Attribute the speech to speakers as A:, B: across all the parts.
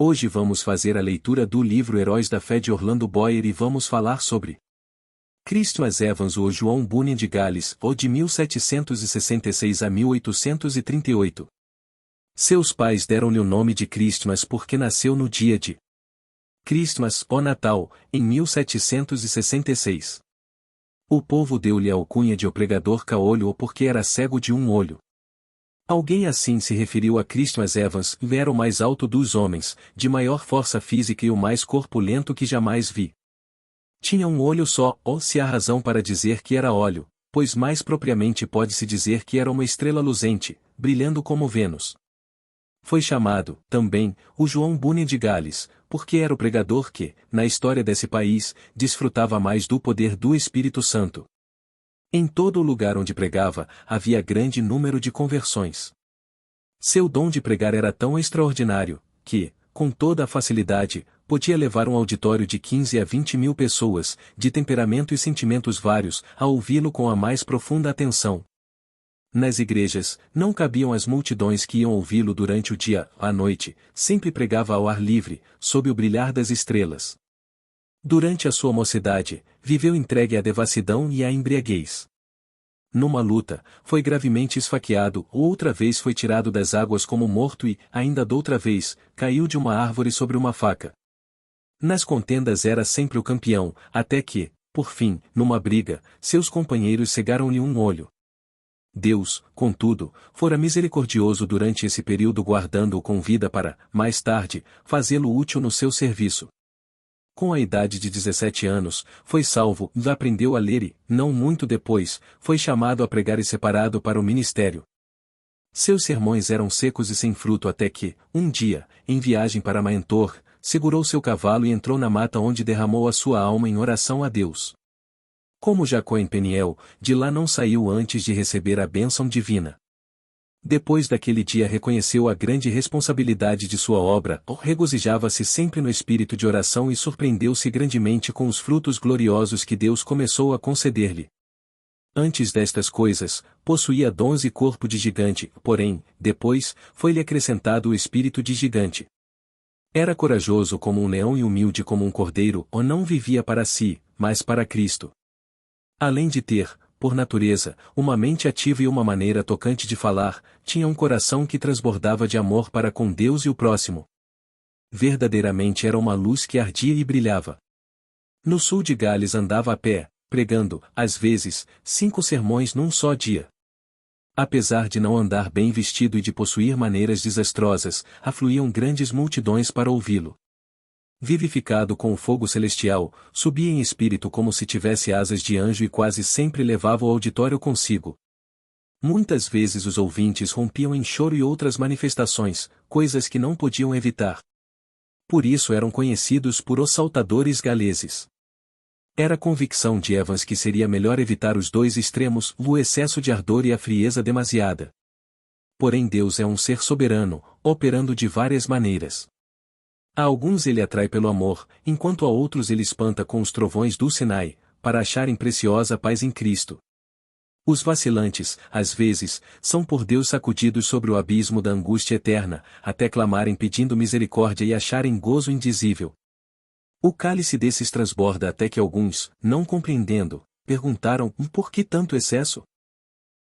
A: Hoje vamos fazer a leitura do livro Heróis da Fé de Orlando Boyer e vamos falar sobre Christmas Evans ou João Bunyan de Gales, ou de 1766 a 1838. Seus pais deram-lhe o nome de Christmas porque nasceu no dia de Christmas, ou Natal, em 1766. O povo deu-lhe a alcunha de o pregador caolho ou porque era cego de um olho. Alguém assim se referiu a Christmas Evans, era o mais alto dos homens, de maior força física e o mais corpulento que jamais vi. Tinha um olho só, ou se há razão para dizer que era óleo, pois mais propriamente pode-se dizer que era uma estrela luzente, brilhando como Vênus. Foi chamado, também, o João Bunyan de Gales, porque era o pregador que, na história desse país, desfrutava mais do poder do Espírito Santo. Em todo o lugar onde pregava, havia grande número de conversões. Seu dom de pregar era tão extraordinário, que, com toda a facilidade, podia levar um auditório de 15 a 20 mil pessoas, de temperamento e sentimentos vários, a ouvi-lo com a mais profunda atenção. Nas igrejas, não cabiam as multidões que iam ouvi-lo durante o dia, à noite, sempre pregava ao ar livre, sob o brilhar das estrelas. Durante a sua mocidade, viveu entregue à devassidão e à embriaguez. Numa luta, foi gravemente esfaqueado, outra vez foi tirado das águas como morto e, ainda doutra vez, caiu de uma árvore sobre uma faca. Nas contendas era sempre o campeão, até que, por fim, numa briga, seus companheiros cegaram-lhe um olho. Deus, contudo, fora misericordioso durante esse período guardando-o com vida para, mais tarde, fazê-lo útil no seu serviço. Com a idade de 17 anos, foi salvo, aprendeu a ler e, não muito depois, foi chamado a pregar e separado para o ministério. Seus sermões eram secos e sem fruto até que, um dia, em viagem para Mentor, segurou seu cavalo e entrou na mata onde derramou a sua alma em oração a Deus. Como Jacó em Peniel, de lá não saiu antes de receber a bênção divina. Depois daquele dia reconheceu a grande responsabilidade de sua obra, regozijava-se sempre no espírito de oração e surpreendeu-se grandemente com os frutos gloriosos que Deus começou a conceder-lhe. Antes destas coisas, possuía dons e corpo de gigante, porém, depois, foi-lhe acrescentado o espírito de gigante. Era corajoso como um leão e humilde como um cordeiro, ou não vivia para si, mas para Cristo. Além de ter, por natureza, uma mente ativa e uma maneira tocante de falar, tinha um coração que transbordava de amor para com Deus e o próximo. Verdadeiramente era uma luz que ardia e brilhava. No sul de Gales andava a pé, pregando, às vezes, 5 sermões num só dia. Apesar de não andar bem vestido e de possuir maneiras desastrosas, afluíam grandes multidões para ouvi-lo. Vivificado com o fogo celestial, subia em espírito como se tivesse asas de anjo e quase sempre levava o auditório consigo. Muitas vezes os ouvintes rompiam em choro e outras manifestações, coisas que não podiam evitar. Por isso eram conhecidos por os saltadores galeses. Era convicção de Evans que seria melhor evitar os dois extremos, o excesso de ardor e a frieza demasiada. Porém Deus é um ser soberano, operando de várias maneiras. A alguns ele atrai pelo amor, enquanto a outros ele espanta com os trovões do Sinai, para acharem preciosa paz em Cristo. Os vacilantes, às vezes, são por Deus sacudidos sobre o abismo da angústia eterna, até clamarem pedindo misericórdia e acharem gozo indizível. O cálice desses transborda até que alguns, não compreendendo, perguntaram, por que tanto excesso?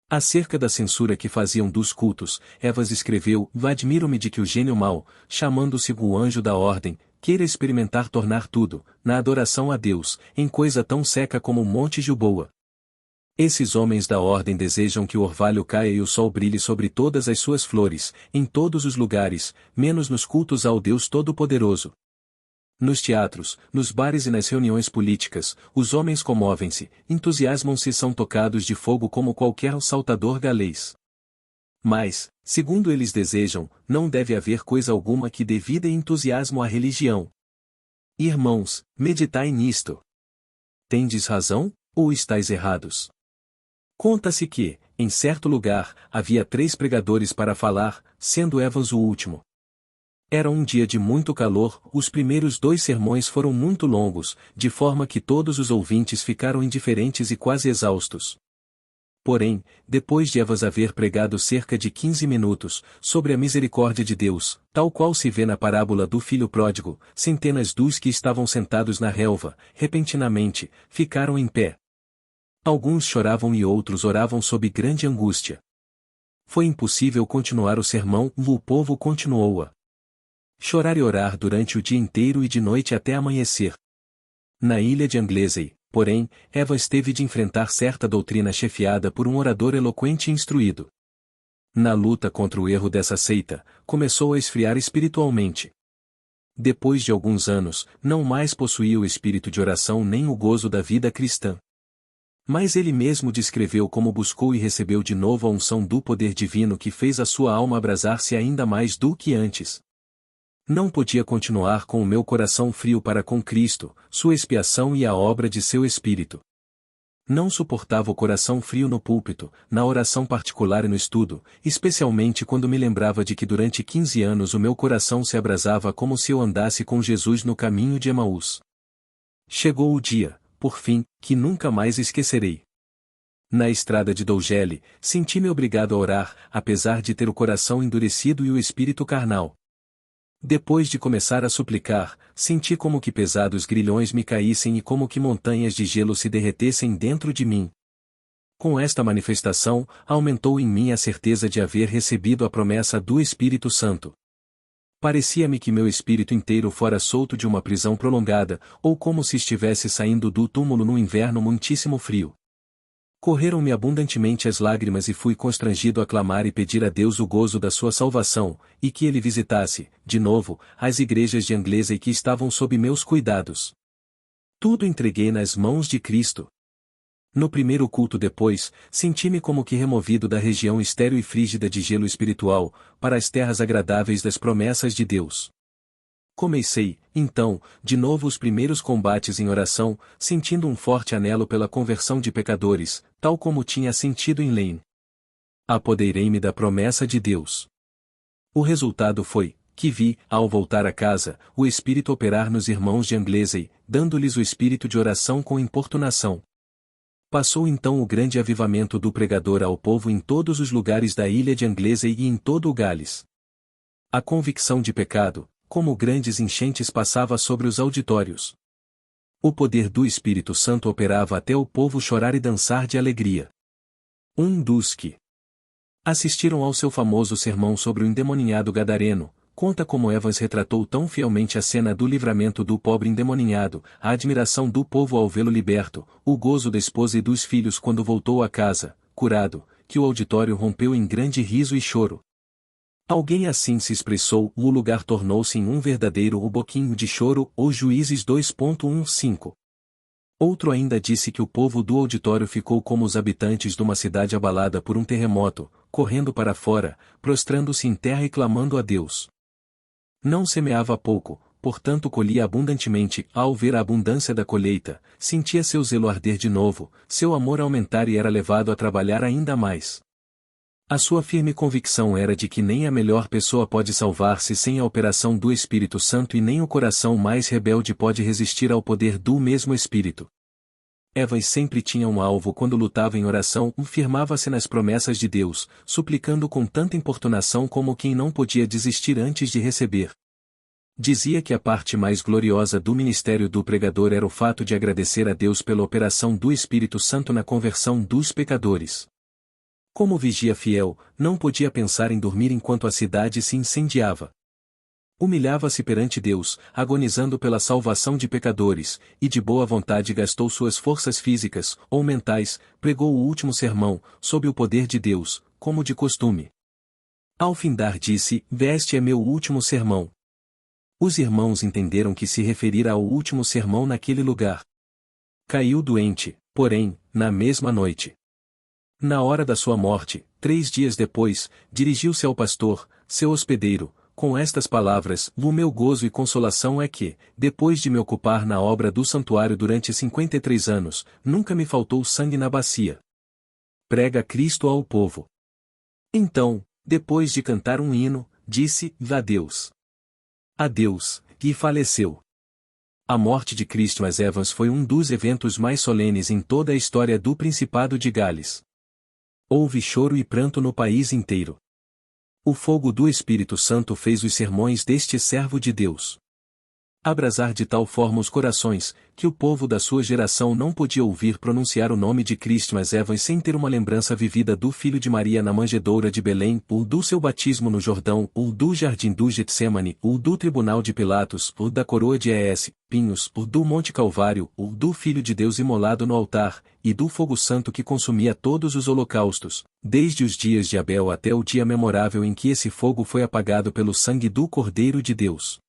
A: Acerca da censura que faziam dos cultos, Evans escreveu, admiro-me de que o gênio mau, chamando-se o anjo da ordem, queira experimentar tornar tudo, na adoração a Deus, em coisa tão seca como o Monte Gilboa. Esses homens da ordem desejam que o orvalho caia e o sol brilhe sobre todas as suas flores, em todos os lugares, menos nos cultos ao Deus Todo-Poderoso. Nos teatros, nos bares e nas reuniões políticas, os homens comovem-se, entusiasmam-se e são tocados de fogo como qualquer saltador galês. Mas, segundo eles desejam, não deve haver coisa alguma que dê vida e entusiasmo à religião. Irmãos, meditai nisto. Tendes razão, ou estáis errados? Conta-se que, em certo lugar, havia 3 pregadores para falar, sendo Evans o último. Era um dia de muito calor, os primeiros 2 sermões foram muito longos, de forma que todos os ouvintes ficaram indiferentes e quase exaustos. Porém, depois de Evans haver pregado cerca de 15 minutos, sobre a misericórdia de Deus, tal qual se vê na parábola do filho pródigo, centenas dos que estavam sentados na relva, repentinamente, ficaram em pé. Alguns choravam e outros oravam sob grande angústia. Foi impossível continuar o sermão, o povo continuou a chorar e orar durante o dia inteiro e de noite até amanhecer. Na ilha de Anglesey, porém, Evans teve de enfrentar certa doutrina chefiada por um orador eloquente e instruído. Na luta contra o erro dessa seita, começou a esfriar espiritualmente. Depois de alguns anos, não mais possuía o espírito de oração nem o gozo da vida cristã. Mas ele mesmo descreveu como buscou e recebeu de novo a unção do poder divino que fez a sua alma abrasar-se ainda mais do que antes. Não podia continuar com o meu coração frio para com Cristo, sua expiação e a obra de seu Espírito. Não suportava o coração frio no púlpito, na oração particular e no estudo, especialmente quando me lembrava de que durante 15 anos o meu coração se abrasava como se eu andasse com Jesus no caminho de Emaús. Chegou o dia, por fim, que nunca mais esquecerei. Na estrada de Dougele, senti-me obrigado a orar, apesar de ter o coração endurecido e o espírito carnal. Depois de começar a suplicar, senti como que pesados grilhões me caíssem e como que montanhas de gelo se derretessem dentro de mim. Com esta manifestação, aumentou em mim a certeza de haver recebido a promessa do Espírito Santo. Parecia-me que meu espírito inteiro fora solto de uma prisão prolongada, ou como se estivesse saindo do túmulo num inverno muitíssimo frio. Correram-me abundantemente as lágrimas e fui constrangido a clamar e pedir a Deus o gozo da sua salvação, e que ele visitasse, de novo, as igrejas de Anglesey que estavam sob meus cuidados. Tudo entreguei nas mãos de Cristo. No primeiro culto depois, senti-me como que removido da região estéril e frígida de gelo espiritual, para as terras agradáveis das promessas de Deus. Comecei, então, de novo os primeiros combates em oração, sentindo um forte anelo pela conversão de pecadores, tal como tinha sentido em Lane. Apoderei-me da promessa de Deus. O resultado foi, que vi, ao voltar a casa, o Espírito operar nos irmãos de Anglesey, dando-lhes o espírito de oração com importunação. Passou então o grande avivamento do pregador ao povo em todos os lugares da ilha de Anglesey e em todo o Gales. A convicção de pecado, como grandes enchentes, passava sobre os auditórios. O poder do Espírito Santo operava até o povo chorar e dançar de alegria. Um dos que assistiram ao seu famoso sermão sobre o endemoninhado gadareno, conta como Evans retratou tão fielmente a cena do livramento do pobre endemoninhado, a admiração do povo ao vê-lo liberto, o gozo da esposa e dos filhos quando voltou a casa, curado, que o auditório rompeu em grande riso e choro. Alguém assim se expressou: o lugar tornou-se em um verdadeiro boquinho de choro, ou Juízes 2.15. Outro ainda disse que o povo do auditório ficou como os habitantes de uma cidade abalada por um terremoto, correndo para fora, prostrando-se em terra e clamando a Deus. Não semeava pouco, portanto colhia abundantemente. Ao ver a abundância da colheita, sentia seu zelo arder de novo, seu amor aumentar e era levado a trabalhar ainda mais. A sua firme convicção era de que nem a melhor pessoa pode salvar-se sem a operação do Espírito Santo e nem o coração mais rebelde pode resistir ao poder do mesmo Espírito. Evans sempre tinha um alvo quando lutava em oração, firmava-se nas promessas de Deus, suplicando com tanta importunação como quem não podia desistir antes de receber. Dizia que a parte mais gloriosa do ministério do pregador era o fato de agradecer a Deus pela operação do Espírito Santo na conversão dos pecadores. Como vigia fiel, não podia pensar em dormir enquanto a cidade se incendiava. Humilhava-se perante Deus, agonizando pela salvação de pecadores, e de boa vontade gastou suas forças físicas, ou mentais, pregou o último sermão, sob o poder de Deus, como de costume. Ao findar disse: "Este é meu último sermão." Os irmãos entenderam que se referira ao último sermão naquele lugar. Caiu doente, porém, na mesma noite. Na hora da sua morte, 3 dias depois, dirigiu-se ao pastor, seu hospedeiro, com estas palavras: "O meu gozo e consolação é que, depois de me ocupar na obra do santuário durante 53 anos, nunca me faltou sangue na bacia." Prega Cristo ao povo. Então, depois de cantar um hino, disse: "Adeus. Adeus", e faleceu. A morte de Christmas Evans foi um dos eventos mais solenes em toda a história do Principado de Gales. Houve choro e pranto no país inteiro. O fogo do Espírito Santo fez os sermões deste servo de Deus abrasar de tal forma os corações, que o povo da sua geração não podia ouvir pronunciar o nome de Christmas Evans sem ter uma lembrança vivida do filho de Maria na manjedoura de Belém, ou do seu batismo no Jordão, ou do jardim do Getsemane, ou do tribunal de Pilatos, ou da coroa de Pinhos, ou do Monte Calvário, ou do Filho de Deus imolado no altar, e do fogo santo que consumia todos os holocaustos, desde os dias de Abel até o dia memorável em que esse fogo foi apagado pelo sangue do Cordeiro de Deus.